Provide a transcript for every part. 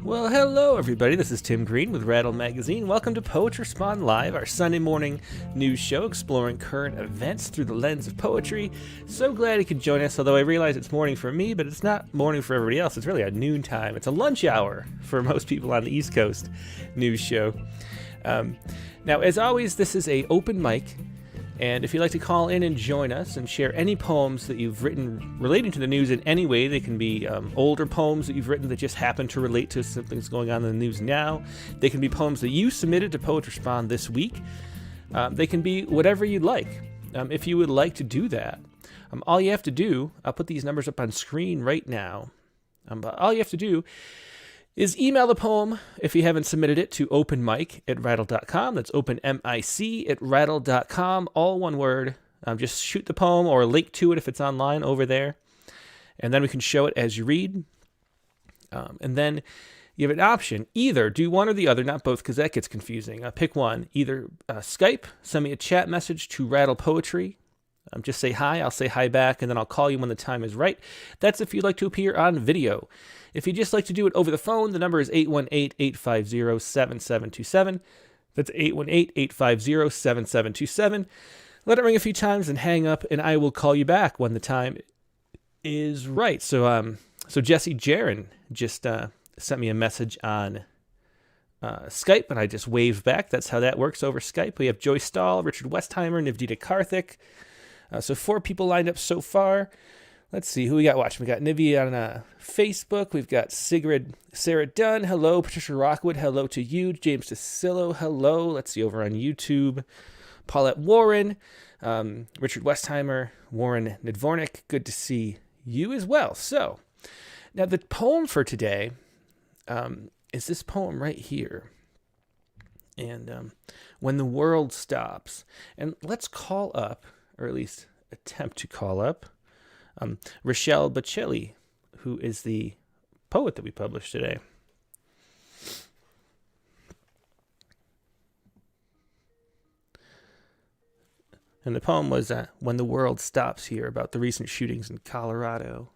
Well, hello everybody, this is Tim Green with Rattle Magazine. Welcome to Poetry Spawn Live, our Sunday morning news show exploring current events through the lens of poetry. So glad you could join us, although I realize it's morning for me, but it's not morning for everybody else. It's really a noontime. It's a lunch hour for most people on the East Coast news show. Now, as always, this is a open mic. And if you'd like to call in and join us and share any poems that you've written relating to the news in any way, they can be older poems that you've written that just happen to relate to something that's going on in the news now. They can be poems that you submitted to Poetry Spawn this week. They can be whatever you'd like. If you would like to do that, all you have to do, I'll put these numbers up on screen right now, but all you have to do is email the poem, if you haven't submitted it, to openmic@rattle.com. That's openmic@rattle.com, all one word. Just shoot the poem or link to it if it's online over there. And then we can show it as you read. And then you have an option. Either do one or the other, not both, because that gets confusing. Pick one. Either Skype, send me a chat message to Rattle Poetry. Just say hi, I'll say hi back, and then I'll call you when the time is right. That's if you'd like to appear on video. If you'd just like to do it over the phone, the number is 818-850-7727. That's 818-850-7727. Let it ring a few times and hang up, and I will call you back when the time is right. So Jesse Jaron just sent me a message on Skype, and I just waved back. That's how that works over Skype. We have Joy Stahl, Richard Westheimer, Nivdita Karthik. So 4 people lined up so far. Let's see who we got watching. We got Nivi on Facebook. We've got Sigrid, Sarah Dunn. Hello. Patricia Rockwood. Hello to you. James DeCillo. Hello. Let's see over on YouTube. Paulette Warren. Richard Westheimer. Warren Nidvornik. Good to see you as well. So now the poem for today is this poem right here. And When the World Stops. And let's call up, or at least attempt to call up, Rochelle Bacelli, who is the poet that we published today. And the poem was When the World Stops Here, about the recent shootings in Colorado.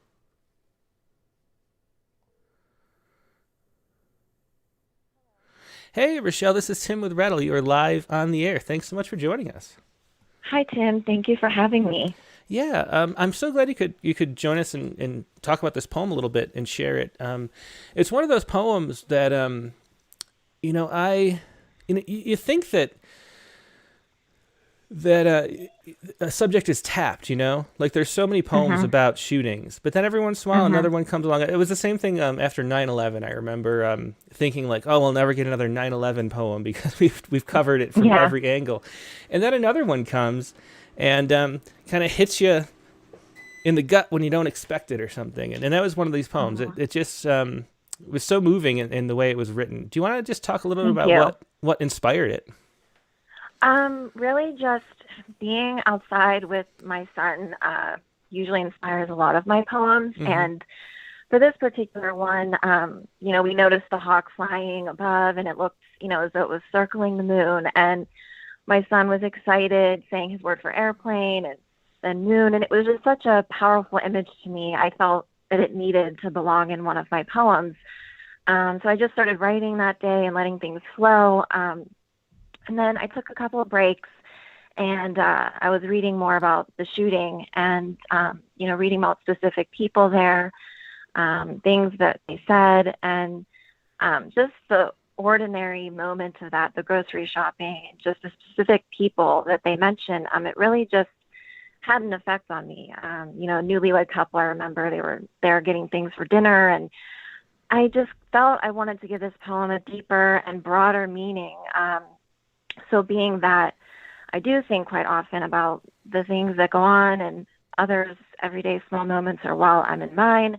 Hey, Rochelle, this is Tim with Rattle. You are live on the air. Thanks so much for joining us. Hi, Tim. Thank you for having me. Yeah, I'm so glad you could join us and talk about this poem a little bit and share it. It's one of those poems that you think that a subject is tapped, like there's so many poems about shootings, but then every once in a while another one comes along. It was the same thing after 9/11. I remember thinking like, oh, we'll never get another 9/11 poem because we've covered it from every angle, and then another one comes and kind of hits you in the gut when you don't expect it or something, and that was one of these poems. It just was so moving in the way it was written. Do you want to just talk a little bit about what inspired it? Really just being outside with my son usually inspires a lot of my poems. And for this particular one, we noticed the hawk flying above and it looked, as though it was circling the moon. And my son was excited, saying his word for airplane and then moon. And it was just such a powerful image to me. I felt that it needed to belong in one of my poems. So I just started writing that day and letting things flow. And then I took a couple of breaks and I was reading more about the shooting and, reading about specific people there, things that they said, and just the ordinary moment of that, the grocery shopping, just the specific people that they mentioned. It really just had an effect on me. A newlywed couple, I remember they were there getting things for dinner, and I just felt I wanted to give this poem a deeper and broader meaning. So being that I do think quite often about the things that go on and others' everyday small moments or while I'm in mine,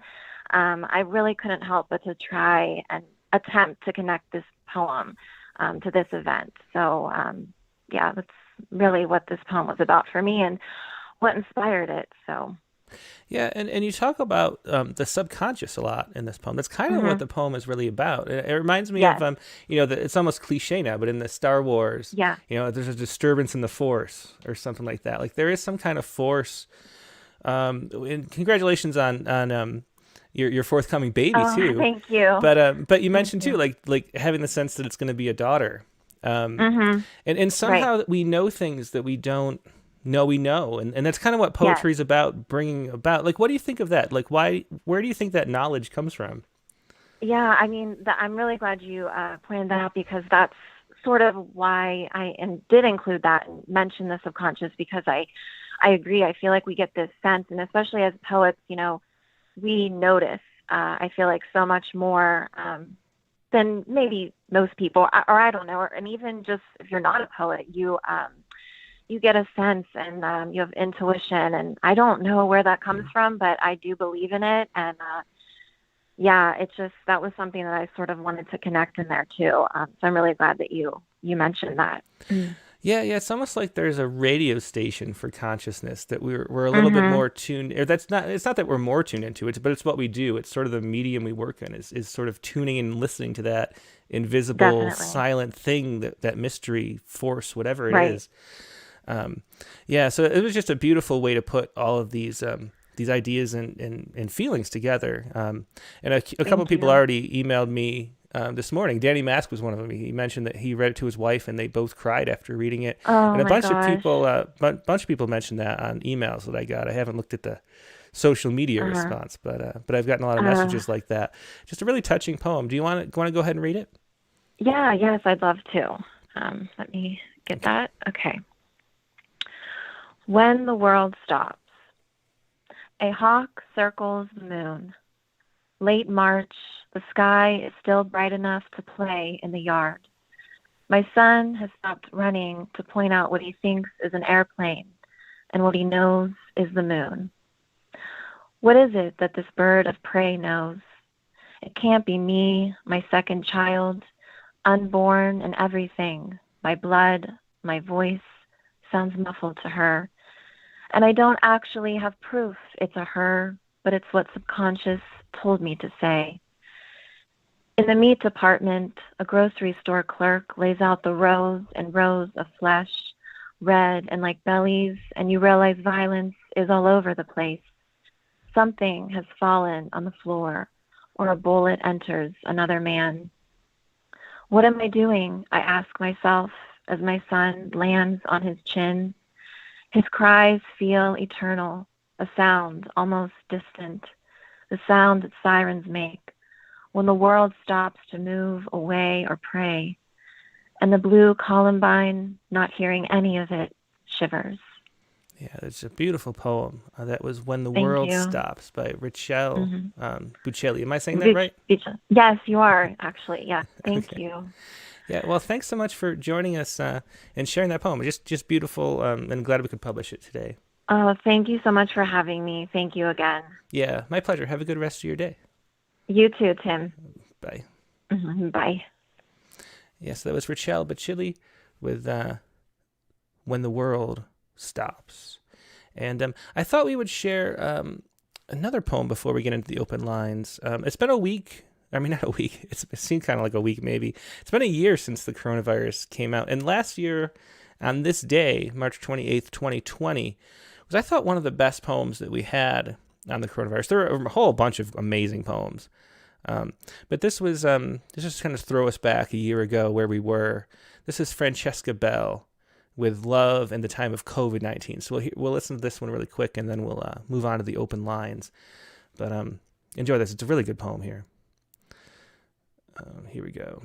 I really couldn't help but to try and attempt to connect this poem to this event. So, that's really what this poem was about for me and what inspired it. So. Yeah, and you talk about the subconscious a lot in this poem. That's kind of what the poem is really about. It reminds me of, it's almost cliche now, but in the Star Wars, there's a disturbance in the Force or something like that. Like there is some kind of force. And congratulations on your forthcoming baby Oh, too. thank you. But you Thank mentioned too, you. like having the sense that it's going to be a daughter, Mhm. and Right. somehow that we know things that we don't know we know, and that's kind of what Yes. poetry is about, bringing about. Like, what do you think of that? Like, where do you think that knowledge comes from? Yeah, I mean, I'm really glad you pointed that out because that's sort of why did include that and mention the subconscious because I agree. I feel like we get this sense, and especially as poets, we notice. I feel like so much more than maybe most people, or I don't know, and even just if you're not a poet, you get a sense and you have intuition, and I don't know where that comes from, but I do believe in it, and yeah, it's just that was something that I sort of wanted to connect in there too. So I'm really glad that you mentioned that. Mm. Yeah, yeah, it's almost like there's a radio station for consciousness that we're a little bit Mhm. more tuned. Or that's not. It's not that we're more tuned into it, but it's what we do. It's sort of the medium we work in. Is sort of tuning and listening to that invisible, Definitely. silent thing, that mystery force, whatever it Right. is. Um, yeah, so it was just a beautiful way to put all of these ideas and feelings together. And a couple of Thank people you. already emailed me this morning. Danny Mask was one of them. He mentioned that he read it to his wife, and they both cried after reading it. Oh And a my bunch of gosh. people, bunch of people mentioned that on emails that I got. I haven't looked at the social media Uh-huh. response, but I've gotten a lot of Uh, messages like that. Just a really touching poem. Do you want to go ahead and read it? yeah, yes, I'd love to. Let me get Okay. that. Okay. When the world stops. A hawk circles the moon. Late March, the sky is still bright enough to play in the yard. My son has stopped running to point out what he thinks is an airplane, and what he knows is the moon. What is it that this bird of prey knows? It can't be me, my second child, unborn and everything. My blood, my voice sounds muffled to her. And I don't actually have proof it's a her, but it's what subconscious told me to say. In the meat department, a grocery store clerk lays out the rows and rows of flesh, red and like bellies, and you realize violence is all over the place. Something has fallen on the floor, or a bullet enters another man. What am I doing? I ask myself as my son lands on his chin. His cries feel eternal, a sound almost distant, the sound that sirens make when the world stops to move away or pray, and the blue columbine, not hearing any of it, shivers. Yeah, it's a beautiful poem. That was "When the Thank World you. Stops" by Richelle Mm-hmm. Buccelli. Am I saying that right? Yes, you are actually. Yes, thank Okay. you. Yeah. Well, thanks so much for joining us and sharing that poem. Just beautiful, and glad we could publish it today. Oh, thank you so much for having me. Thank you again. Yeah, my pleasure. Have a good rest of your day. You too, Tim. Bye. Bye. Yes, that was Richelle Buccelli with "When the World Stops." And I thought we would share another poem before we get into the open lines. It's been a week. I mean, not a week. It seemed kind of like a week, maybe. It's been a year since the coronavirus came out. And last year, on this day, March 28th, 2020, was, I thought, one of the best poems that we had on the coronavirus. There were a whole bunch of amazing poems. Um, but this just kind of throw us back a year ago where we were. This is Francesca Bell with "Love in the Time of COVID-19." So we'll listen to this one really quick, and then we'll move on to the open lines. But enjoy this. It's a really good poem here. Here we go.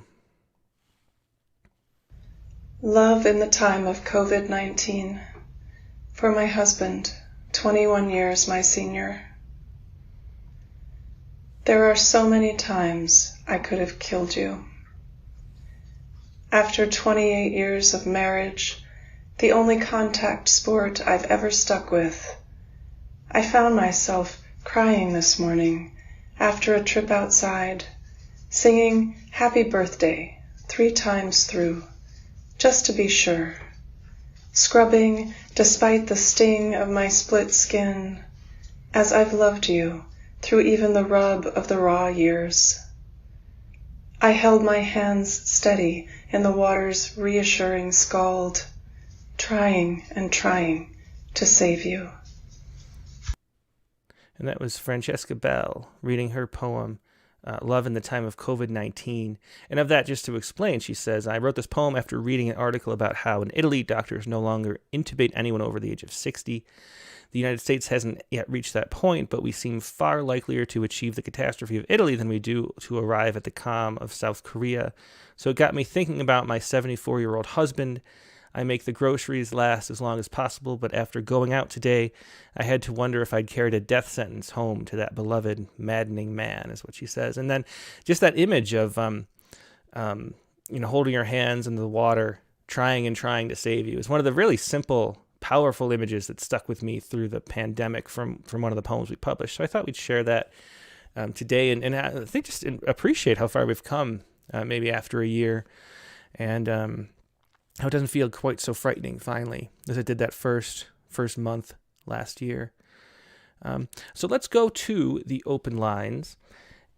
Love in the time of COVID-19. For my husband, 21 years my senior. There are so many times I could have killed you. After 28 years of marriage, the only contact sport I've ever stuck with, I found myself crying this morning after a trip outside, singing "Happy Birthday" 3 times through, just to be sure, scrubbing despite the sting of my split skin, as I've loved you through even the rub of the raw years. I held my hands steady in the water's reassuring scald, trying and trying to save you. And that was Francesca Bell reading her poem, Love in the Time of COVID-19. And of that, just to explain, she says, I wrote this poem after reading an article about how in Italy, doctors no longer intubate anyone over the age of 60. The United States hasn't yet reached that point, but we seem far likelier to achieve the catastrophe of Italy than we do to arrive at the calm of South Korea. So it got me thinking about my 74-year-old husband. I make the groceries last as long as possible, but after going out today, I had to wonder if I'd carried a death sentence home to that beloved, maddening man, is what she says. And then just that image of, holding your hands in the water, trying to save you, is one of the really simple, powerful images that stuck with me through the pandemic from one of the poems we published. So I thought we'd share that today, and I think just appreciate how far we've come, maybe after a year, and how it doesn't feel quite so frightening finally as it did that first month last year. So let's go to the open lines,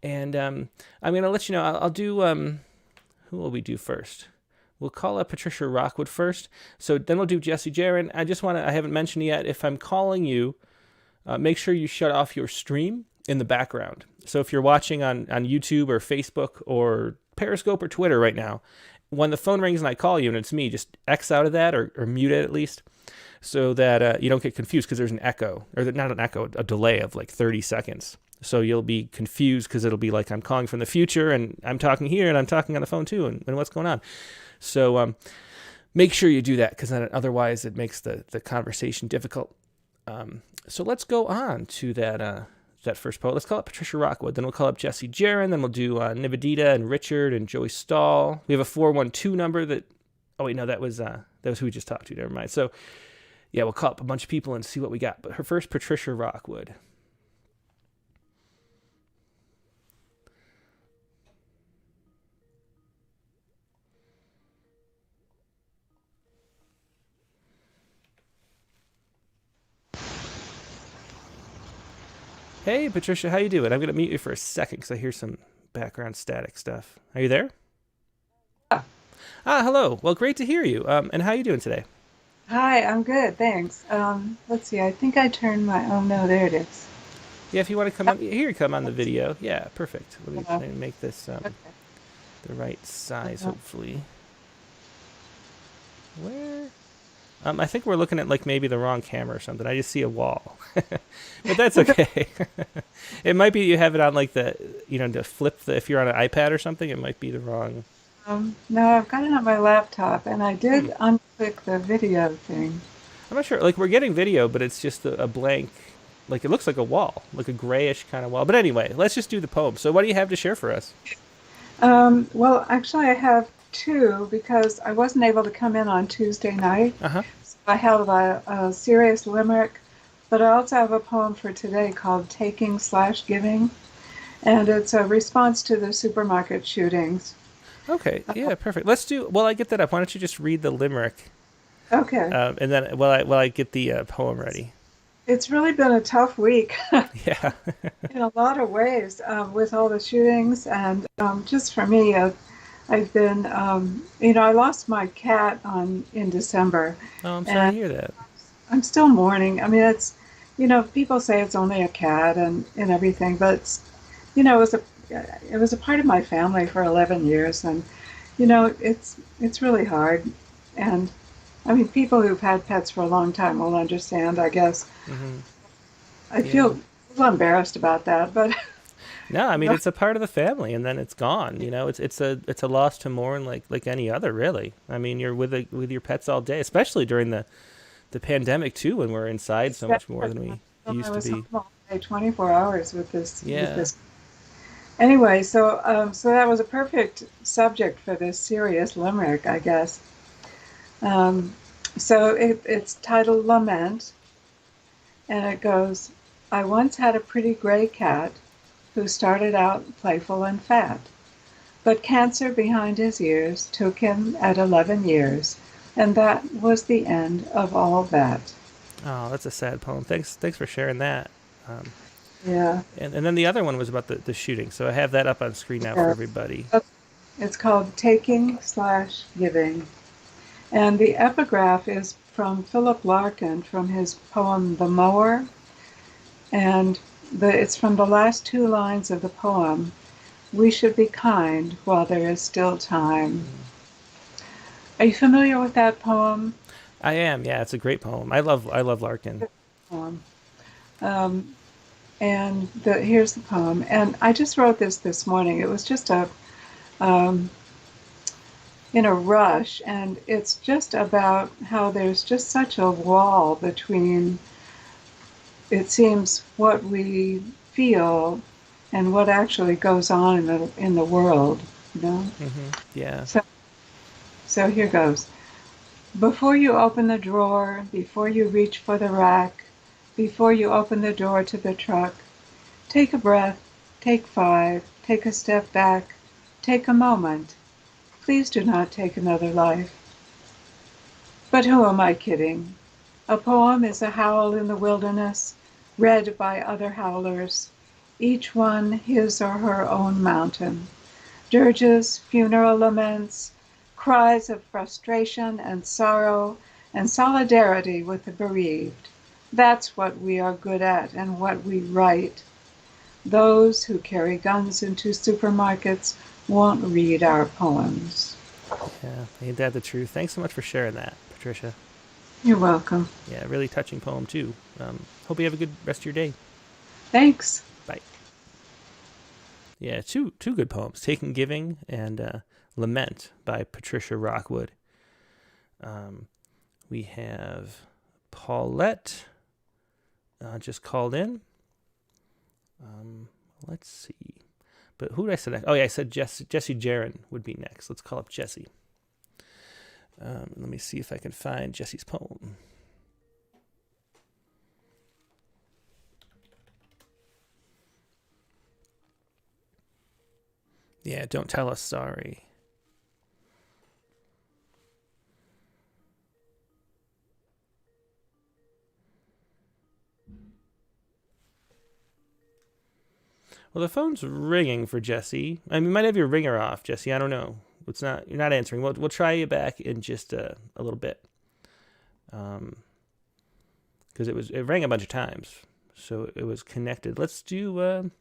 and I'm going to let you know. I'll do. Who will we do first? We'll call up Patricia Rockwood first. So then we'll do Jesse Jaron. I haven't mentioned yet, if I'm calling you, make sure you shut off your stream in the background. So if you're watching on YouTube or Facebook or Periscope or Twitter right now, when the phone rings and I call you and it's me, just X out of that or mute it at least, so that you don't get confused, because there's an echo, or not an echo, a delay of like 30 seconds. So you'll be confused because it'll be like I'm calling from the future and I'm talking here and I'm talking on the phone too, and what's going on. So make sure you do that, because then otherwise it makes the conversation difficult. So let's go on to that first poet. Let's call it Patricia Rockwood. Then we'll call up Jesse Jaron. Then we'll do Nivedita and Richard and Joey Stahl. We have a 412 number that. Oh wait, no, that was who we just talked to. Never mind. So yeah, we'll call up a bunch of people and see what we got. But her first, Patricia Rockwood. Hey, Patricia, how you doing? I'm going to mute you for a second because I hear some background static stuff. Are you there? Yeah. Hello. Well, great to hear you. And how are you doing today? Hi, I'm good, thanks. Let's see, I think I turned oh no, there it is. Yeah, if you want to come on, here you come on the video. Yeah, perfect. Let me make this Okay. the right size, hopefully. Where? I think we're looking at like maybe the wrong camera or something. I just see a wall, but that's okay. It might be you have it on like to flip if you're on an iPad or something, it might be the wrong. No, I've got it on my laptop, and I did unclick the video thing. I'm not sure. Like, we're getting video, but it's just a blank. Like, it looks like a wall, like a grayish kind of wall. But anyway, let's just do the poem. So what do you have to share for us? Well, actually, I have two, because I wasn't able to come in on Tuesday night. Uh-huh. So I have a serious limerick, but I also have a poem for today called Taking/Giving, and it's a response to the supermarket shootings. Okay, yeah, perfect. Let's do. Well, I get that up. Why don't you just read the limerick? Okay. And then while I get the poem ready. It's really been a tough week. Yeah. In a lot of ways, with all the shootings, and just for me, I've been, I lost my cat in December. Oh, I'm sorry to hear that. I'm still mourning. I mean, it's, people say it's only a cat and everything, but it's, it was a part of my family for 11 years, and it's really hard. And I mean, people who've had pets for a long time will understand, I guess. Mm-hmm. I feel a little embarrassed about that, but no, I mean, it's a part of the family, and then it's gone. It's a loss to mourn like any other, really. I mean, you're with your pets all day, especially during the pandemic too, when we're inside so much more than we used to be. Home all day, 24 hours with this. Yeah. With this. Anyway, so that was a perfect subject for this serious limerick, I guess. So it's titled Lament, and it goes, I once had a pretty gray cat who started out playful and fat, but cancer behind his ears took him at 11 years, and that was the end of all that. Oh, that's a sad poem. Thanks for sharing that. Yeah. And then the other one was about the shooting, so I have that up on screen now for everybody. It's called Taking/Giving. And the epigraph is from Philip Larkin from his poem The Mower. And It's from the last two lines of the poem. We should be kind while there is still time. Are you familiar with that poem? I am. Yeah, it's a great poem. I love Larkin. Poem. Um, and here's the poem. And I just wrote this morning. It was just um, in a rush, and it's just about how there's just such a wall between, it seems, what we feel and what actually goes on in the world, you know? Yeah. So here goes. Before you open the drawer, before you reach for the rack, before you open the door to the truck, take a breath, take 5, take a step back, take a moment. Please do not take another life. But who am I kidding? A poem is a howl in the wilderness, read by other howlers, each one his or her own mountain. Dirges, funeral laments, cries of frustration and sorrow and solidarity with the bereaved. That's what we are good at and what we write. Those who carry guns into supermarkets won't read our poems. Yeah, ain't that the truth? Thanks so much for sharing that, Patricia. You're welcome. Yeah, really touching poem too. Hope you have a good rest of your day. Thanks. Bye. Yeah, two good poems, Taking Giving and Lament by Patricia Rockwood. We have Paulette just called in. Let's see. But who did I say next? Oh, yeah, I said Jesse Jaron would be next. Let's call up Jesse. Let me see if I can find Jesse's poem. Yeah, Don't Tell Us Sorry. Well, the phone's ringing for Jesse. I mean, you might have your ringer off, Jesse. I don't know. It's not. You're not answering. We'll try you back in just a little bit. Because it rang a bunch of times, so it was connected. Let's do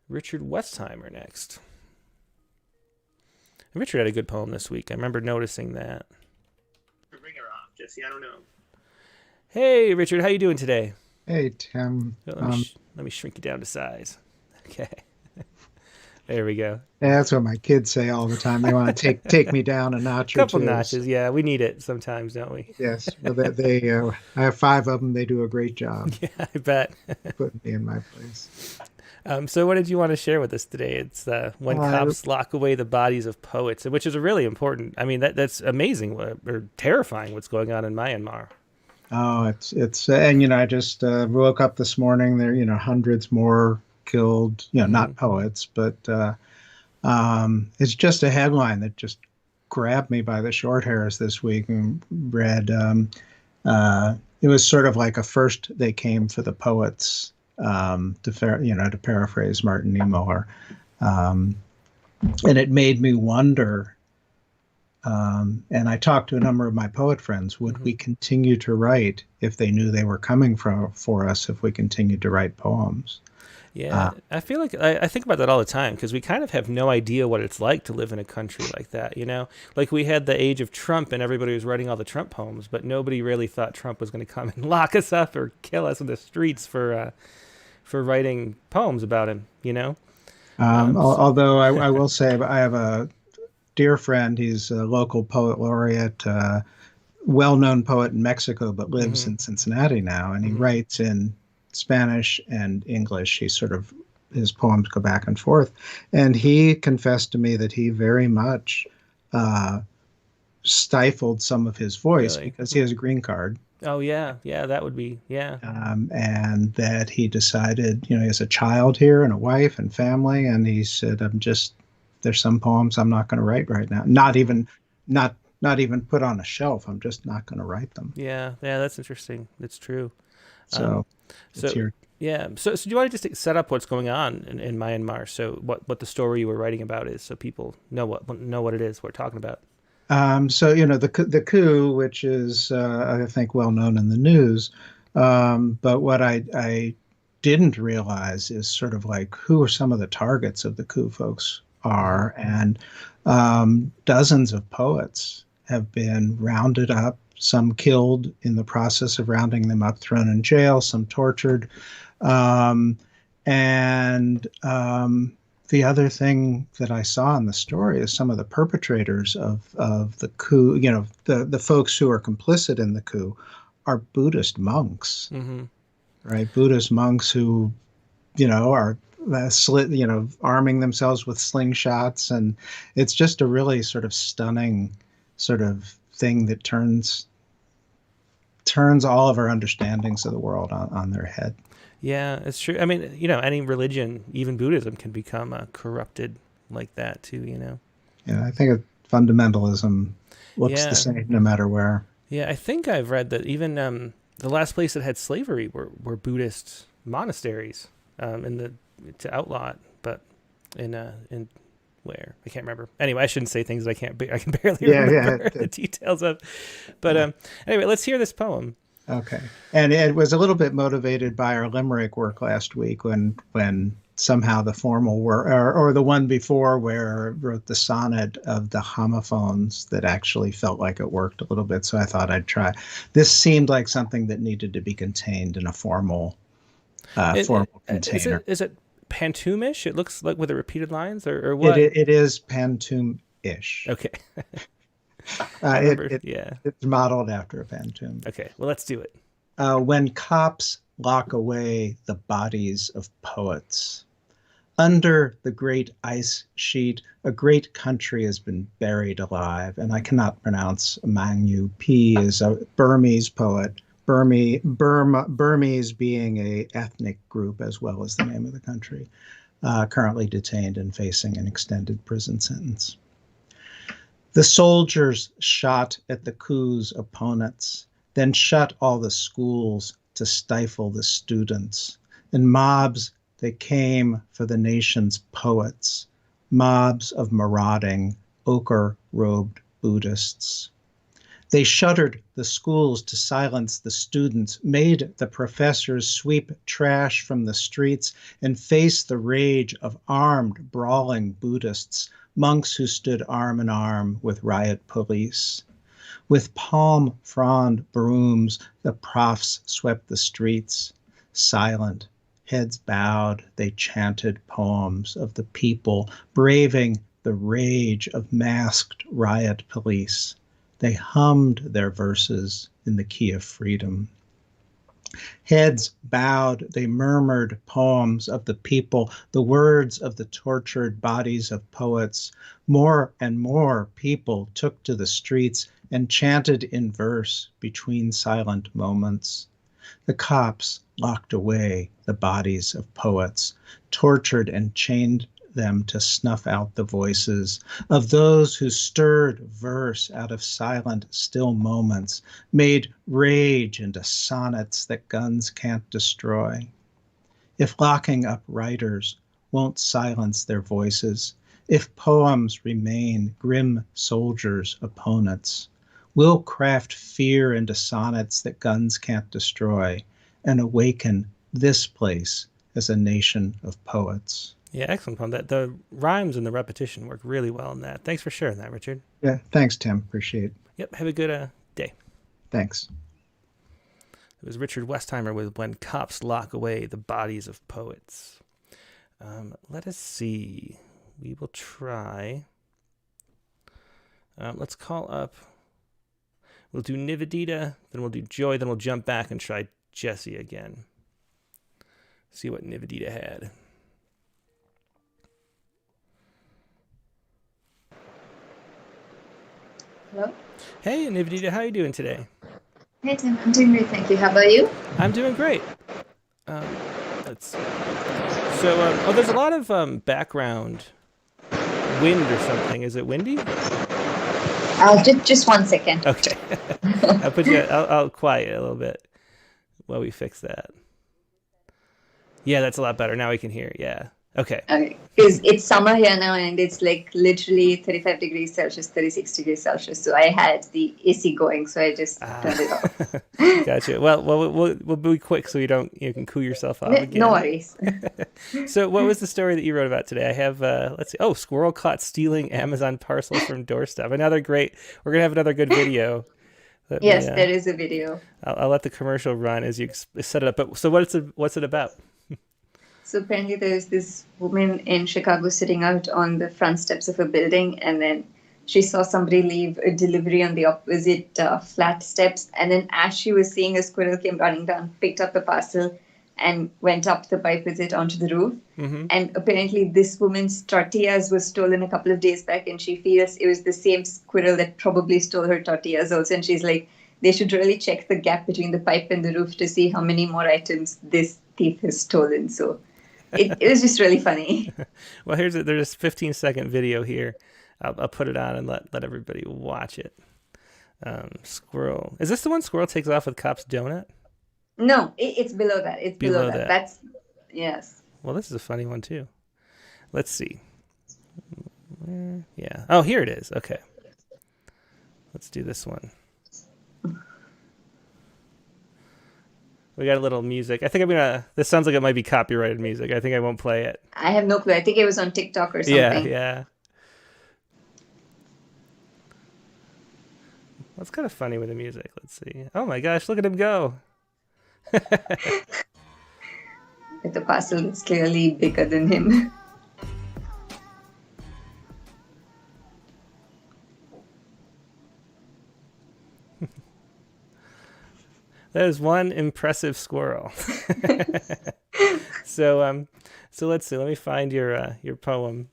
Richard Westheimer next. Richard had a good poem this week. I remember noticing that. Ringer off, Jesse. I don't know. Hey, Richard, how you doing today? Hey, Tim. Let me shrink you down to size. Okay. There we go. Yeah, that's what my kids say all the time. They want to take me down a notch or couple two. Notches, yeah. We need it sometimes, don't we? Yes. Well, I have 5 of them. They do a great job. Yeah, I bet. Putting me in my place. So what did you want to share with us today? It's When Cops Lock Away the Bodies of Poets, which is a really important, I mean, that's amazing or terrifying what's going on in Myanmar. Oh, it's and, I just woke up this morning. There, hundreds more killed, not poets, but it's just a headline that just grabbed me by the short hairs this week and read. It was sort of like a first they came for the poets, to paraphrase Martin Niemöller. And it made me wonder, and I talked to a number of my poet friends, would we continue to write if they knew they were coming for us if we continued to write poems? Yeah, I feel like I think about that all the time because we kind of have no idea what it's like to live in a country like that, Like we had the age of Trump and everybody was writing all the Trump poems, but nobody really thought Trump was going to come and lock us up or kill us in the streets for writing poems about him, Although I will say I have a dear friend. He's a local poet laureate, well-known poet in Mexico, but lives in Cincinnati now, and he writes in Spanish and English. His poems go back and forth. And he confessed to me that he very much stifled some of his voice because he has a green card. Oh, yeah. Yeah, that would be, yeah. And that he decided, he has a child here and a wife and family. And he said, there's some poems I'm not going to write right now. Not even put on a shelf. I'm just not going to write them. Yeah, that's interesting. It's true. So do you want to just set up what's going on in Myanmar? So what the story you were writing about is, so people know what it is we're talking about. The coup, which is I think well known in the news, but what I didn't realize is sort of like who are some of the targets of the coup folks are. And dozens of poets have been rounded up, some killed in the process of rounding them up, thrown in jail, some tortured. The other thing that I saw in the story is some of the perpetrators of the coup, the folks who are complicit in the coup are Buddhist monks, right? Buddhist monks who, are arming themselves with slingshots. And it's just a really sort of stunning sort of thing that turns all of our understandings of the world on their head. Yeah, it's true. I mean, any religion, even Buddhism, can become corrupted like that too, Yeah, I think fundamentalism looks the same no matter where. Yeah, I think I've read that even the last place that had slavery were Buddhist monasteries to outlaw it, but in where I can't remember. Anyway, I shouldn't say things I can barely remember the details of. But anyway, let's hear this poem. Okay. And it was a little bit motivated by our limerick work last week when somehow the formal work, or the one before where I wrote the sonnet of the homophones that actually felt like it worked a little bit. So I thought I'd try. This seemed like something that needed to be contained in a formal container. Is it pantoum-ish? It looks like with the repeated lines or what? It is pantoum-ish. Okay. It's modeled after a pantoum. Okay, well, let's do it. When cops lock away the bodies of poets, under the great ice sheet, a great country has been buried alive. And I cannot pronounce Mangu. P is a Burmese poet. Burmese being a ethnic group as well as the name of the country, currently detained and facing an extended prison sentence. The soldiers shot at the coup's opponents, then shut all the schools to stifle the students. In mobs, they came for the nation's poets, mobs of marauding, ochre-robed Buddhists. They shuttered the schools to silence the students, made the professors sweep trash from the streets, and face the rage of armed, brawling Buddhists, monks who stood arm in arm with riot police. With palm frond brooms, the profs swept the streets. Silent, heads bowed, they chanted poems of the people, braving the rage of masked riot police. They hummed their verses in the key of freedom. Heads bowed, they murmured poems of the people, the words of the tortured bodies of poets. More and more people took to the streets and chanted in verse between silent moments. The cops locked away the bodies of poets, tortured and chained them to snuff out the voices of those who stirred verse out of silent, still moments, made rage into sonnets that guns can't destroy. If locking up writers won't silence their voices, if poems remain grim soldiers' opponents, we'll craft fear into sonnets that guns can't destroy and awaken this place as a nation of poets. Yeah, excellent poem. The rhymes and the repetition work really well in that. Thanks for sharing that, Richard. Yeah, thanks, Tim. Appreciate it. Yep, have a good day. Thanks. It was Richard Westheimer with When Cops Lock Away the Bodies of Poets. Let us see. We will try. Let's call up. We'll do Nivedita, then we'll do Joy, then we'll jump back and try Jesse again. See what Nivedita had. Hello? Hey, Nivedita, how are you doing today? Hey, Tim. I'm doing great, thank you. How about you? I'm doing great. Let's see. So, there's a lot of background wind or something. Is it windy? Just 1 second. Okay. I'll quiet it a little bit while we fix that. Yeah, that's a lot better. Now we can hear. Yeah. Okay. Okay, because it's summer here now and it's like literally 35 degrees Celsius, 36 degrees Celsius. So I had the AC going, so I just turned it off. Gotcha. Well, we'll be quick so you can cool yourself off again. No worries. So, what was the story that you wrote about today? I have let's see. Oh, squirrel caught stealing Amazon parcels from doorstep. Another great. We're gonna have another good video. Yes, there is a video. I'll let the commercial run as you set it up. But so what's it about? So apparently there's this woman in Chicago sitting out on the front steps of a building, and then she saw somebody leave a delivery on the opposite flat steps, and then as she was seeing, a squirrel came running down, picked up the parcel, and went up the pipe with it onto the roof. Mm-hmm. And apparently this woman's tortillas was stolen a couple of days back, and she feels it was the same squirrel that probably stole her tortillas also. And she's like, they should really check the gap between the pipe and the roof to see how many more items this thief has stolen. So it was just really funny. Well, there's a 15-second video here. I'll put it on and let everybody watch it. Squirrel. Is this the one squirrel takes off with cop's donut? No, it's below that. It's below that. That's, yes. Well, this is a funny one too. Let's see. Yeah. Oh, here it is. Okay. Let's do this one. We got a little music. I think this sounds like it might be copyrighted music. I think I won't play it. I have no clue. I think it was on TikTok or something. Yeah. That's kind of funny with the music. Let's see. Oh my gosh, look at him go. With the parcel that's clearly bigger than him. That is one impressive squirrel. So let's see. Let me find your poem.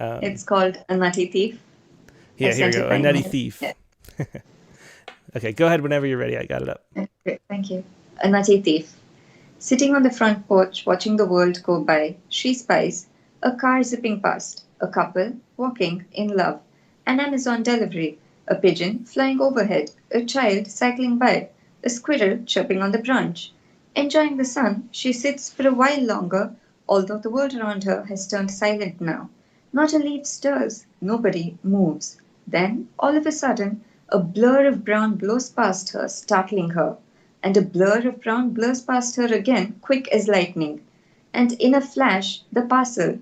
It's called A Nutty Thief. Yeah, here we go. A Nutty Thief. Yeah. Okay, go ahead whenever you're ready. I got it up. Great, thank you. A Nutty Thief. Sitting on the front porch, watching the world go by, she spies a car zipping past, a couple walking in love, an Amazon delivery, a pigeon flying overhead, a child cycling by, a squirrel chirping on the branch. Enjoying the sun, she sits for a while longer, although the world around her has turned silent now. Not a leaf stirs, nobody moves. Then, all of a sudden, a blur of brown blows past her, startling her. And a blur of brown blurs past her again, quick as lightning. And in a flash, the parcel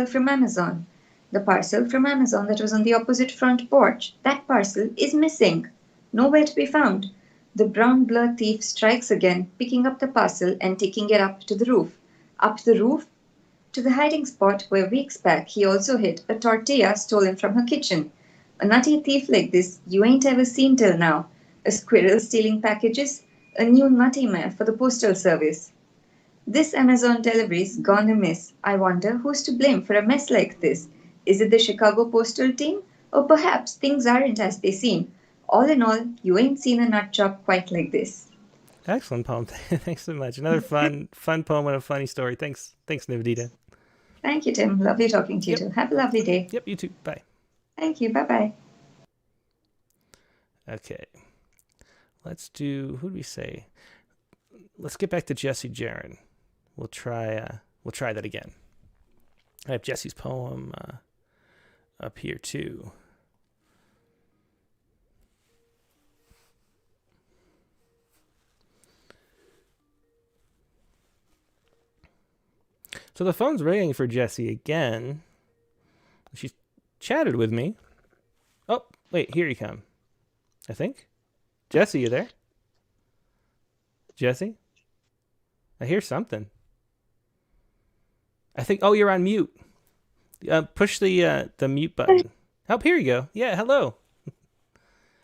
from Amazon. The parcel from Amazon that was on the opposite front porch, that parcel is missing. Nowhere to be found. The brown blur thief strikes again, picking up the parcel and taking it up to the roof. Up the roof? To the hiding spot where weeks back he also hid a tortilla stolen from her kitchen. A nutty thief like this you ain't ever seen till now. A squirrel stealing packages, a new nutty mare for the postal service. This Amazon delivery's gone amiss. I wonder who's to blame for a mess like this. Is it the Chicago postal team? Or perhaps things aren't as they seem. All in all, you ain't seen a nut job quite like this. Excellent poem. Thanks so much. Another fun poem and a funny story. Thanks, Navdita. Thank you, Tim. Lovely talking to you too. Have a lovely day. Yep, you too. Bye. Thank you. Bye-bye. Okay. Let's do, who do we say? Let's get back to Jesse Jaron. We'll try that again. I have Jesse's poem up here too. So the phone's ringing for Jessie again. She's chatted with me. Oh, wait, here you come. I think. Jessie, you there? Jessie? I hear something. I think, oh, you're on mute. Push the mute button. Oh, here you go. Yeah, hello.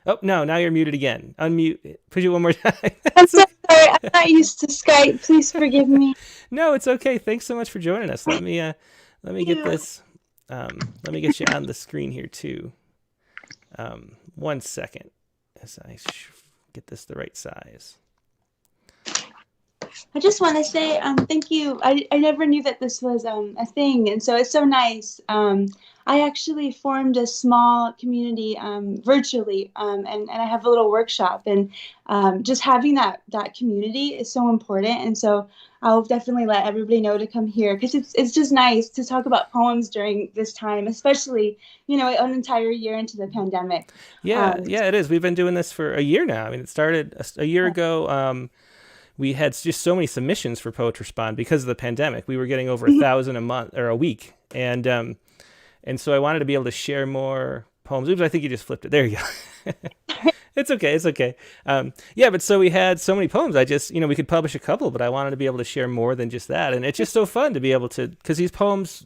Oh, no, now you're muted again. Unmute. Push it one more time. I'm so sorry. I'm not used to Skype. Please forgive me. No, it's okay. Thanks so much for joining us. Let me get this. Let me get you on the screen here too. 1 second as I get this the right size. I just want to say thank you. I never knew that this was a thing, and so it's so nice. I actually formed a small community virtually, and I have a little workshop, and just having that community is so important. And so I'll definitely let everybody know to come here, because it's just nice to talk about poems during this time, especially, you know, an entire year into the pandemic. Yeah, it is. We've been doing this for a year now. I mean, it started a year ago. We had just so many submissions for Poetry Spawn because of the pandemic. We were getting over 1,000 a month or a week, and so I wanted to be able to share more poems. Oops, I think you just flipped it. There you go. It's okay. It's okay. Yeah, but so we had so many poems. I just, we could publish a couple, but I wanted to be able to share more than just that. And it's just so fun to be able to, because these poems,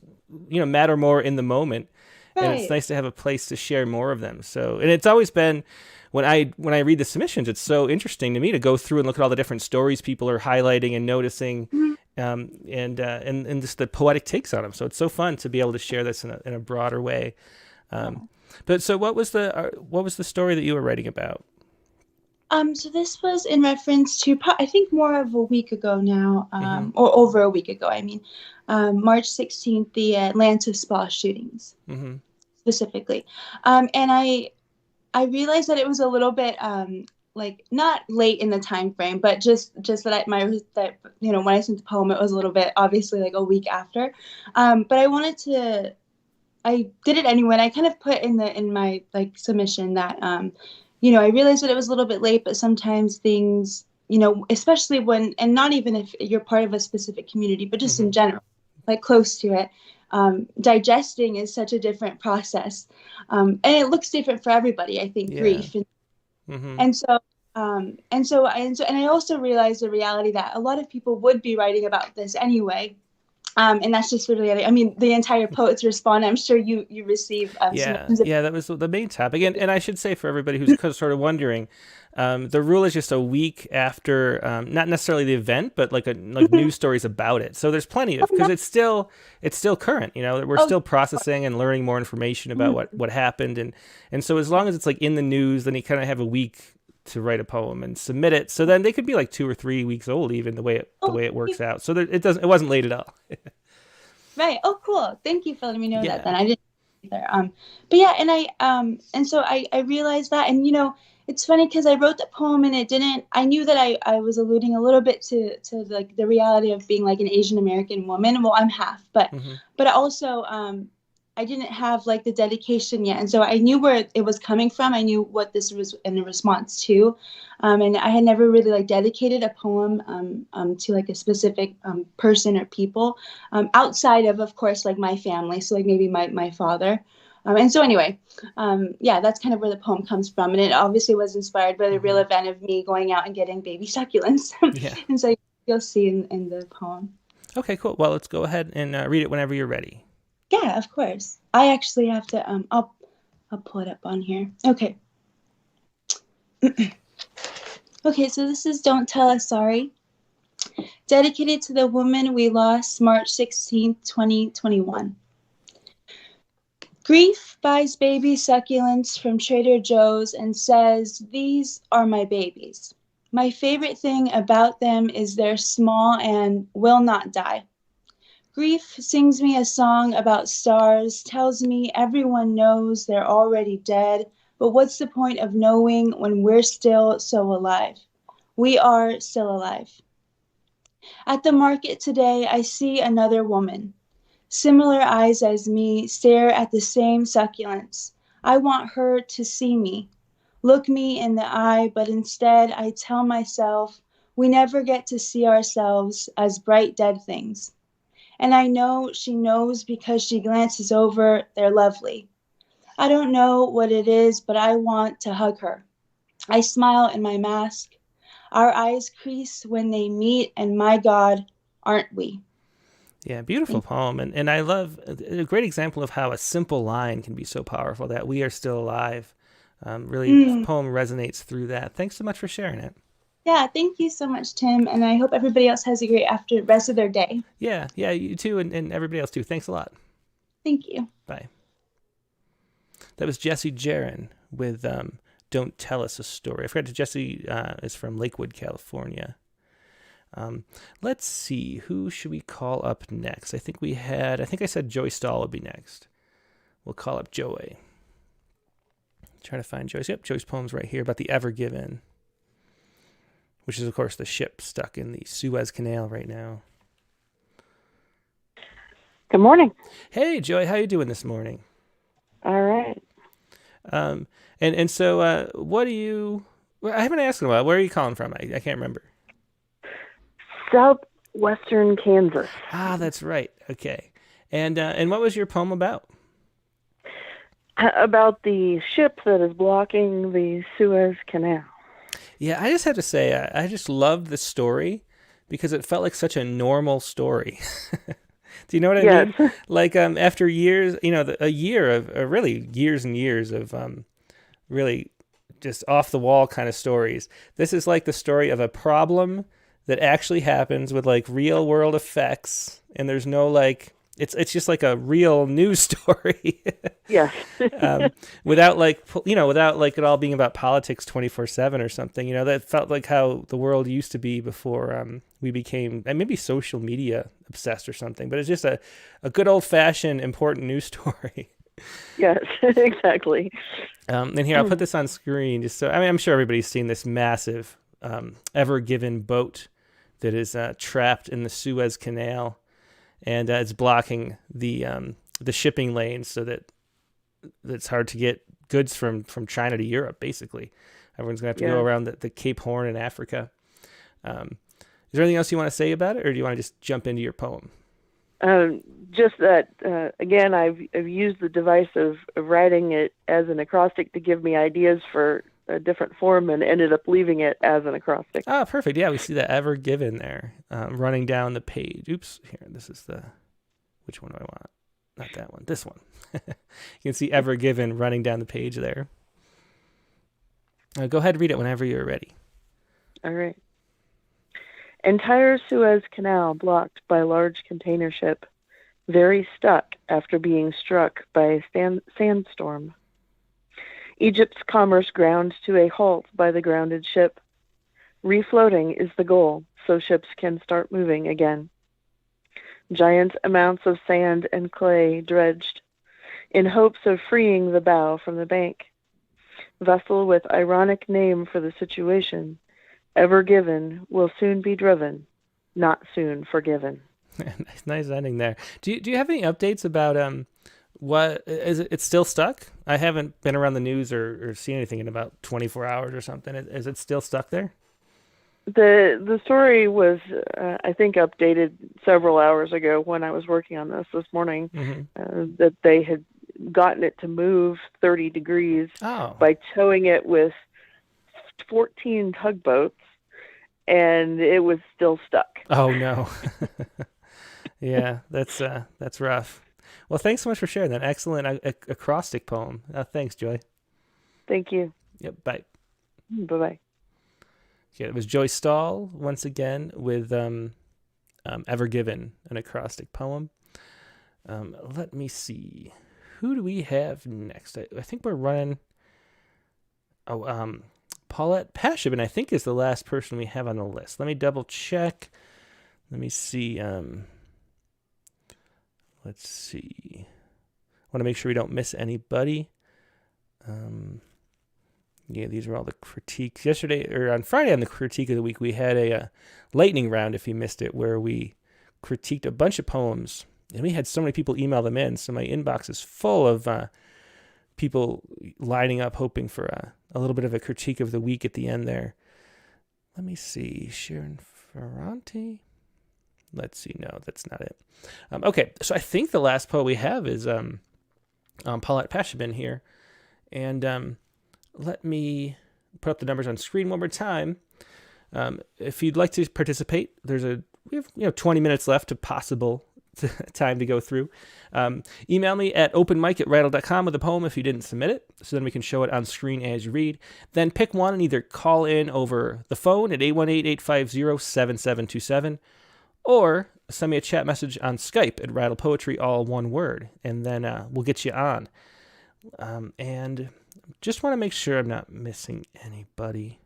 matter more in the moment. Right. And it's nice to have a place to share more of them. So, and it's always been, when I read the submissions, it's so interesting to me to go through and look at all the different stories people are highlighting and noticing, and just the poetic takes on them. So it's so fun to be able to share this in a broader way. But so what was the story that you were writing about? So this was in reference to, I think, more of a week ago now, or over a week ago. I mean, March 16th, the Atlanta spa shootings, specifically. And I realized that it was a little bit like not late in the time frame, but just that when I sent the poem, it was a little bit obviously like a week after. But I did it anyway. And I kind of put in my like submission that I realized that it was a little bit late, but sometimes things, especially when, and not even if you're part of a specific community, but just in general, like close to it. Digesting is such a different process, and it looks different for everybody. I think grief, and I also realized the reality that a lot of people would be writing about this anyway, and that's just really, I mean, the entire Poetry Spawn. I'm sure you receive. That was the main topic, and I should say for everybody who's sort of wondering. The rule is just a week after, not necessarily the event, but like news stories about it. So there's plenty of, because it's still current. We're still processing and learning more information about what happened, and so as long as it's like in the news, then you kind of have a week to write a poem and submit it. So then they could be like 2 or 3 weeks old, even the way it works out. So it wasn't late at all. Right. Oh, cool. Thank you for letting me know that. Then I didn't either. But yeah, and so I realized that, and it's funny because I wrote the poem and I knew that I was alluding a little bit to like the reality of being like an Asian American woman. Well, I'm half, but also I didn't have like the dedication yet. And so I knew where it was coming from. I knew what this was in response to. And I had never really like dedicated a poem to like a specific person or people outside of course, like my family. So like maybe my father. And so anyway, that's kind of where the poem comes from. And it obviously was inspired by the real event of me going out and getting baby succulents. And so you'll see in the poem. Okay, cool. Well, let's go ahead and read it whenever you're ready. Yeah, of course. I actually have to, I'll pull it up on here. Okay. Okay, so this is Don't Tell Us Sorry. Dedicated to the woman we lost March 16th, 2021. Grief buys baby succulents from Trader Joe's and says, "These are my babies. My favorite thing about them is they're small and will not die." Grief sings me a song about stars, tells me everyone knows they're already dead, but what's the point of knowing when we're still so alive? We are still alive. At the market today, I see another woman. Similar eyes as me stare at the same succulents. I want her to see me, look me in the eye, but instead I tell myself we never get to see ourselves as bright dead things. And I know she knows because she glances over, they're lovely. I don't know what it is, but I want to hug her. I smile in my mask. Our eyes crease when they meet, and my God, aren't we? Yeah, beautiful poem. And I love a great example of how a simple line can be so powerful, that we are still alive. The poem resonates through that. Thanks so much for sharing it. Yeah, thank you so much, Tim. And I hope everybody else has a great rest of their day. Yeah, you too, and everybody else too. Thanks a lot. Thank you. Bye. That was Jessie Jaron with Don't Tell Us a Story. I forgot Jessie is from Lakewood, California. Let's see, who should we call up next? I think I said Joy Stahl would be next. We'll call up Joy. Trying to find Joy's. Yep, Joy's poem's right here about the Ever Given, which is, of course, the ship stuck in the Suez Canal right now. Good morning. Hey, Joy, how you doing this morning? All right. And so, what do you? Well, I haven't asked in a while. Where are you calling from? I can't remember. Southwestern Kansas. Ah, that's right. Okay. And what was your poem about? About the ship that is blocking the Suez Canal. Yeah, I just have to say, I just loved the story because it felt like such a normal story. Do you know what I mean? Like, after years, a year of really years and years of really just off the wall kind of stories. This is like the story of a problem that actually happens with like real world effects, and there's no like, it's just like a real news story. Yes. Without like it all being about politics 24/7 or something. That felt like how the world used to be before we became maybe social media obsessed or something. But it's just a good old fashioned important news story. Yes, exactly. And here, I'll put this on screen just so, I'm sure everybody's seen this massive Ever Given boat that is trapped in the Suez Canal, and it's blocking the shipping lanes so that it's hard to get goods from China to Europe, basically. Everyone's going to have to go around the Cape Horn in Africa. Is there anything else you want to say about it, or do you want to just jump into your poem? Just that, again, I've used the device of writing it as an acrostic to give me ideas for a different form, and ended up leaving it as an acrostic. Ah, perfect. Yeah, we see that Ever Given there running down the page. Oops, here, this is which one do I want? Not that one, this one. You can see Ever Given running down the page there. Go ahead and read it whenever you're ready. All right. Entire Suez Canal blocked by large container ship, very stuck after being struck by a sandstorm. Egypt's commerce ground to a halt by the grounded ship. Refloating is the goal, so ships can start moving again. Giant amounts of sand and clay dredged, in hopes of freeing the bow from the bank. Vessel with ironic name for the situation, Ever Given, will soon be driven, not soon forgiven. Nice ending there. Do you have any updates about what is it? It's still stuck? I haven't been around the news or seen anything in about 24 hours or something. Is it still stuck there? The story was, I think, updated several hours ago when I was working on this morning, that they had gotten it to move 30 degrees by towing it with 14 tugboats, and it was still stuck. Oh, no. Yeah, that's rough. Well, thanks so much for sharing that excellent acrostic poem. Thanks, Joy. Thank you. Yep, bye. Bye-bye. Yeah, it was Joy Stahl once again with Ever Given, an acrostic poem. Let me see. Who do we have next? I think we're running... Paulette Pashabin, I think, is the last person we have on the list. Let me double check. Let me see. Let's see. I want to make sure we don't miss anybody. Yeah, these are all the critiques. Yesterday, or on Friday on the Critique of the Week, we had a lightning round, if you missed it, where we critiqued a bunch of poems. And we had so many people email them in, so my inbox is full of people lining up hoping for a little bit of a critique of the week at the end there. Let me see. Sharon Ferranti? Let's see. No, that's not it. Okay, so I think the last poet we have is Paulette Pashabin here. And let me put up the numbers on screen one more time. If you'd like to participate, we have 20 minutes left to possible time to go through. Email me at openmic@rattle.com with a poem if you didn't submit it, so then we can show it on screen as you read. Then pick one and either call in over the phone at 818-850-7727 or send me a chat message on Skype at rattlepoetry, all one word, and then we'll get you on. And just want to make sure I'm not missing anybody.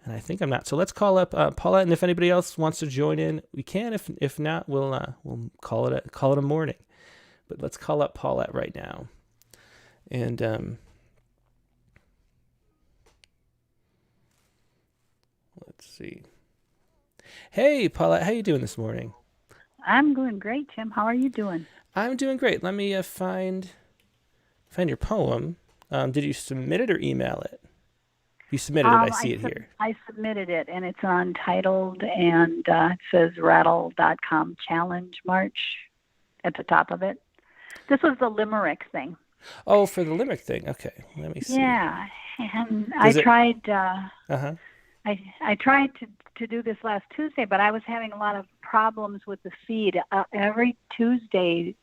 And I think I'm not. So let's call up Paulette, and if anybody else wants to join in, we can. If not, we'll call it a morning. But let's call up Paulette right now. And let's see. Hey, Paulette, how you doing this morning? I'm doing great, Tim. How are you doing? I'm doing great. Let me find your poem. Did you submit it or email it? You submitted it. I see it here. I submitted it, and it's untitled, and it says rattle.com challenge March at the top of it. This was the limerick thing. Oh, for the limerick thing. Okay, let me see. Yeah, and I tried to do this last Tuesday, but I was having a lot of problems with the feed. Every Tuesday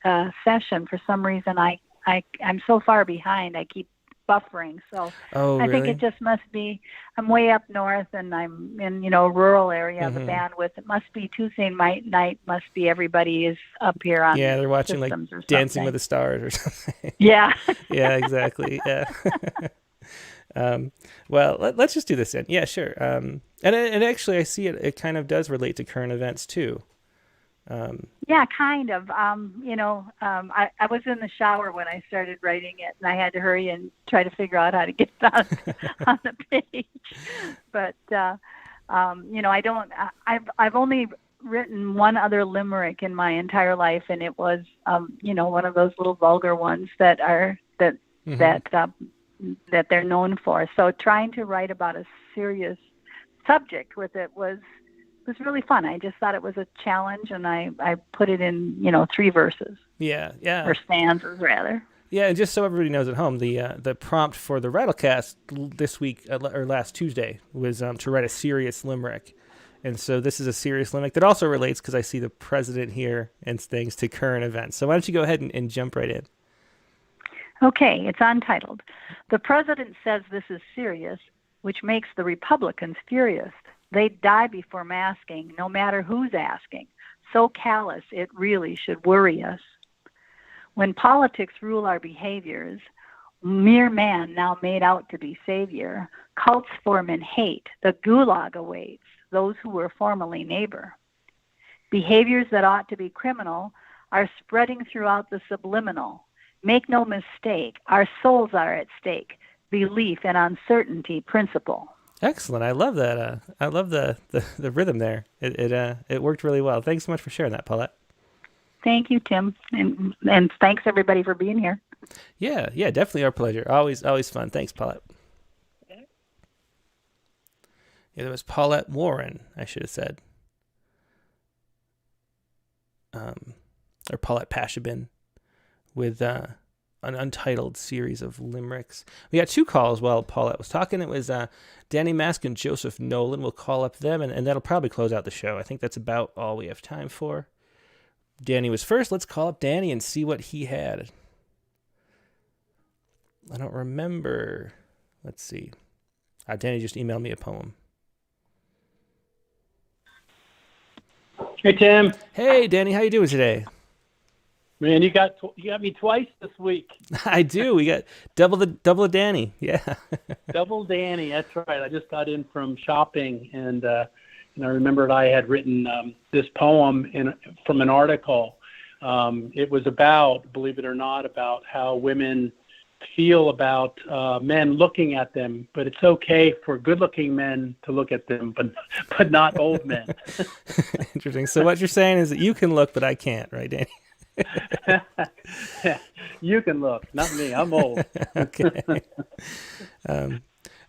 session, for some reason, I'm so far behind. I keep buffering. So I think it just must be, I'm way up north and I'm in, a rural area, the bandwidth. It must be Tuesday night must be everybody is up here on they're watching like Dancing with the Stars or something. Yeah. Yeah, exactly. Yeah. Well, let's just do this then. Yeah, sure. And actually I see it kind of does relate to current events too. Yeah, kind of. I was in the shower when I started writing it, and I had to hurry and try to figure out how to get it on the page. But I don't. I've only written one other limerick in my entire life, and it was one of those little vulgar ones that they're known for. So trying to write about a serious subject with it was really fun. I just thought it was a challenge, and I put it in 3 verses. Yeah. Or stanzas rather. Yeah, and just so everybody knows at home, the prompt for the Rattlecast this week or last Tuesday was to write a serious limerick, and so this is a serious limerick that also relates, because I see the president here and things, to current events. So why don't you go ahead and jump right in? Okay, it's untitled. The president says this is serious, which makes the Republicans furious. They die before masking, no matter who's asking. So callous, it really should worry us. When politics rule our behaviors, mere man now made out to be savior, cults form in hate, the gulag awaits those who were formerly neighbor. Behaviors that ought to be criminal are spreading throughout the subliminal. Make no mistake, our souls are at stake, belief and uncertainty principle. Excellent. I love that. I love the rhythm there. It worked really well. Thanks so much for sharing that, Paulette. Thank you, Tim. And thanks everybody for being here. Yeah, definitely our pleasure. Always fun. Thanks, Paulette. Yeah, there was Paulette Warren, I should have said. Or Paulette Pashabin with an untitled series of limericks. We got 2 calls while Paulette was talking. It was Danny Mask and Joseph Nolan. We'll call up them, and that'll probably close out the show. I think that's about all we have time for. Danny was first. Let's call up Danny and see what he had. I don't remember. Let's see. Danny just emailed me a poem. Hey, Tim. Hey, Danny. How you doing today? Man, you got me twice this week. I do. We got double the Danny. Yeah. Double Danny. That's right. I just got in from shopping, and I remembered I had written this poem from an article. It was about, believe it or not, about how women feel about men looking at them, but it's okay for good-looking men to look at them, but not old men. Interesting. So what you're saying is that you can look, but I can't, right, Danny? You can look, not me. I'm old. Okay.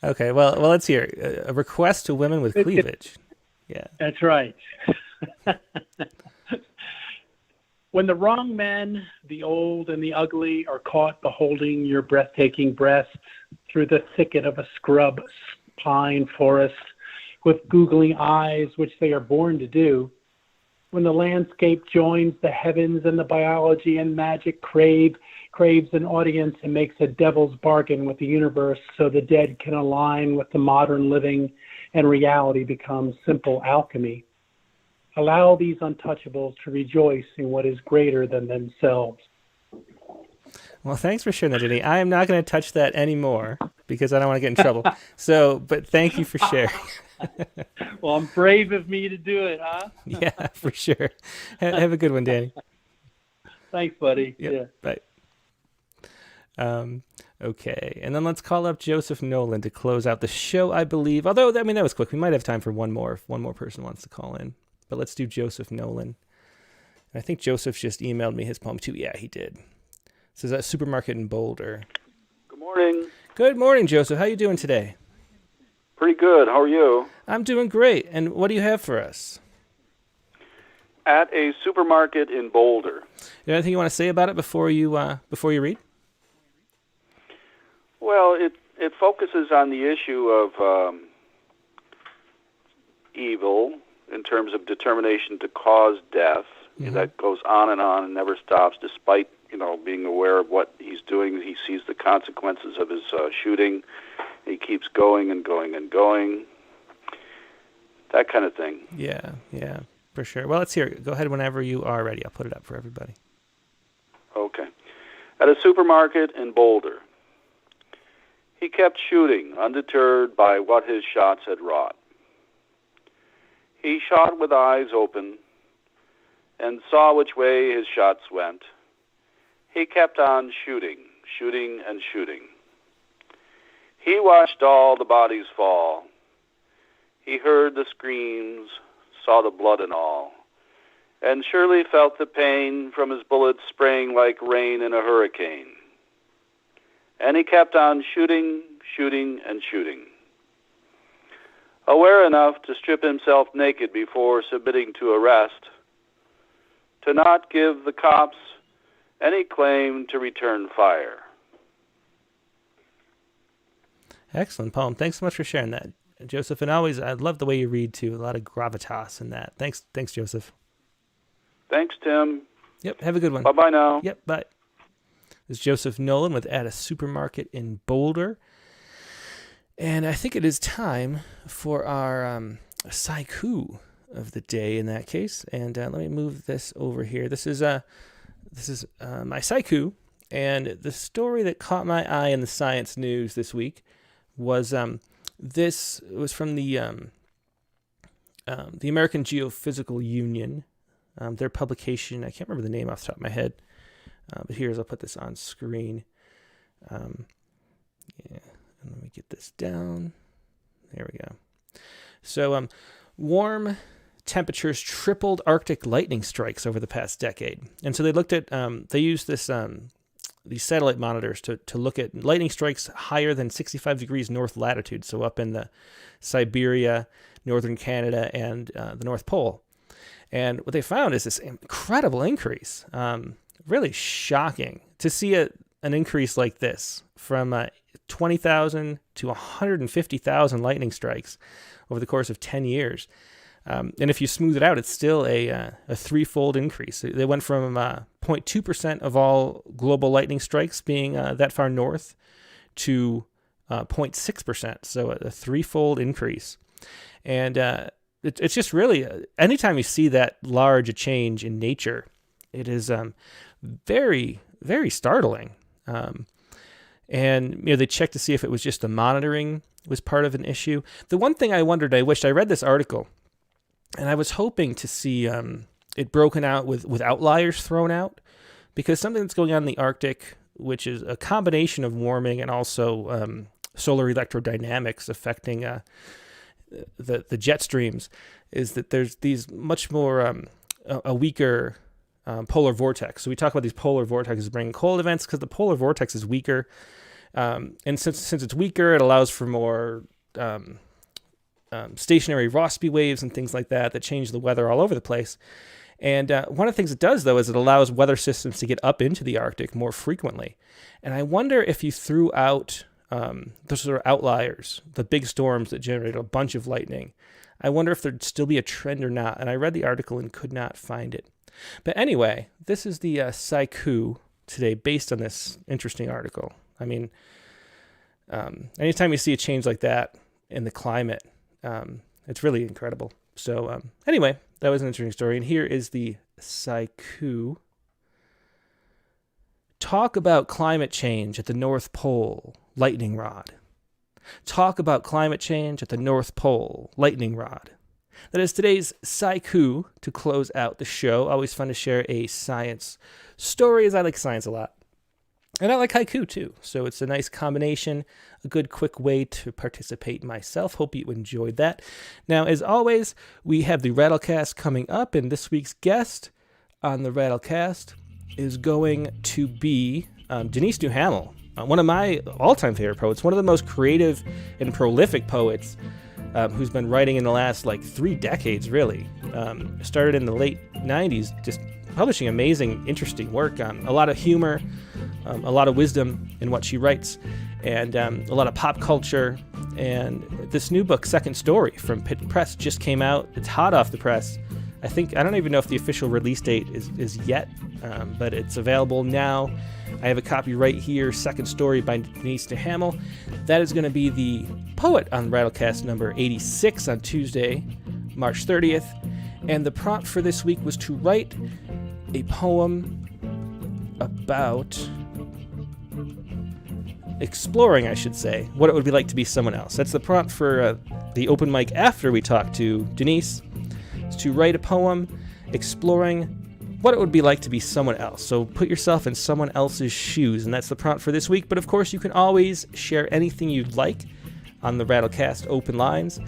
Okay. Well, let's hear a request to women with cleavage. Yeah. That's right. When the wrong men, the old and the ugly, are caught beholding your breathtaking breasts through the thicket of a scrub pine forest with googling eyes, which they are born to do, when the landscape joins the heavens and the biology and magic craves an audience and makes a devil's bargain with the universe so the dead can align with the modern living and reality becomes simple alchemy. Allow these untouchables to rejoice in what is greater than themselves. Well, thanks for sharing that, Jenny. I am not going to touch that anymore because I don't want to get in trouble. But thank you for sharing. Well, I'm brave of me to do it, huh? Yeah, for sure. Have a good one, Danny. Thanks, buddy. Yep, Yeah. bye. Okay, and then let's call up Joseph Nolan to close out the show, I believe. Although, I mean, that was quick. We might have time for one more if one more person wants to call in. But let's do Joseph Nolan. I think Joseph just emailed me his poem, too. Yeah, he did. This is at Supermarket in Boulder. Good morning. Good morning, Joseph. How you doing today? Pretty good. How are you? I'm doing great. And what do you have for us? At a supermarket in Boulder. Anything you want to say about it before you read? Well, it focuses on the issue of evil in terms of determination to cause death. Mm-hmm. That goes on and never stops, despite being aware of what he's doing. He sees the consequences of his shooting. He keeps going and going and going. That kind of thing. Yeah, for sure. Well, let's hear it. Go ahead whenever you are ready. I'll put it up for everybody. Okay. At a supermarket in Boulder, he kept shooting, undeterred by what his shots had wrought. He shot with eyes open and saw which way his shots went. He kept on shooting, shooting and shooting. He watched all the bodies fall. He heard the screams, saw the blood and all, and surely felt the pain from his bullets spraying like rain in a hurricane. And he kept on shooting, shooting, and shooting. Aware enough to strip himself naked before submitting to arrest, to not give the cops any claim to return fire. Excellent poem. Thanks so much for sharing that, Joseph. And I love the way you read, too. A lot of gravitas in that. Thanks, Joseph. Thanks, Tim. Yep, have a good one. Bye-bye now. Yep, bye. This is Joseph Nolan with At a Supermarket in Boulder. And I think it is time for our haiku of the day in that case. And let me move this over here. This is my haiku. And the story that caught my eye in the science news this week was this was from the American Geophysical Union, their publication. I can't remember the name off the top of my head. But here's, I'll put this on screen. And let me get this down. There we go. So, warm temperatures tripled Arctic lightning strikes over the past decade. And so they looked at, they used these satellite monitors to look at lightning strikes higher than 65 degrees north latitude. So up in the Siberia, northern Canada, and the North Pole. And what they found is this incredible increase. Really shocking to see an increase like this from 20,000 to 150,000 lightning strikes over the course of 10 years. And if you smooth it out, it's still a threefold increase. They went from 0.2% of all global lightning strikes being that far north to 0.6%. So a threefold increase. And it's just really, anytime you see that large a change in nature, it is very, very startling. And they checked to see if it was just the monitoring was part of an issue. The one thing I wondered, I read this article, and I was hoping to see it broken out with outliers thrown out, because something that's going on in the Arctic, which is a combination of warming and also solar electrodynamics affecting the jet streams, is that there's these much more a weaker polar vortex. So we talk about these polar vortexes bringing cold events because the polar vortex is weaker. And since it's weaker, it allows for more stationary Rossby waves and things like that change the weather all over the place. And one of the things it does, though, is it allows weather systems to get up into the Arctic more frequently. And I wonder if you threw out those sort of outliers, the big storms that generate a bunch of lightning, I wonder if there'd still be a trend or not. And I read the article and could not find it. But anyway, this is the haiku today based on this interesting article. I mean, anytime you see a change like that in the climate, it's really incredible. So anyway, that was an interesting story. And here is the haiku. Talk about climate change at the North Pole, lightning rod. talk about climate change at the North Pole, lightning rod. That is today's Saiku to close out the show. Always fun to share a science story, as I like science a lot. And I like haiku too, so it's a nice combination, a good quick way to participate myself. Hope you enjoyed that. Now, as always, we have the Rattlecast coming up, and this week's guest on the Rattlecast is going to be Denise Duhamel, one of my all-time favorite poets, one of the most creative and prolific poets who's been writing in the last 3 decades, really. Started in the late 90s, just publishing amazing, interesting work. A lot of humor, a lot of wisdom in what she writes, and a lot of pop culture. And this new book, Second Story, from Pitt Press, just came out. It's hot off the press. I don't even know if the official release date is yet, but it's available now. I have a copy right here, Second Story by Denise Duhamel. That is going to be the poet on Rattlecast number 86 on Tuesday, March 30th. And the prompt for this week was to write a poem about exploring, I should say, what it would be like to be someone else. That's the prompt for the open mic after we talk to Denise, is to write a poem exploring what it would be like to be someone else. So put yourself in someone else's shoes, and that's the prompt for this week. But of course, you can always share anything you'd like on the Rattlecast open lines.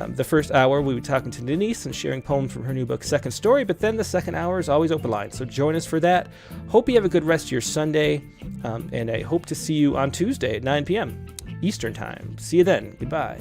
The first hour, we'll be talking to Denise and sharing poems from her new book, Second Story, but then the second hour is always open line. So join us for that. Hope you have a good rest of your Sunday, and I hope to see you on Tuesday at 9 p.m. Eastern Time. See you then. Goodbye.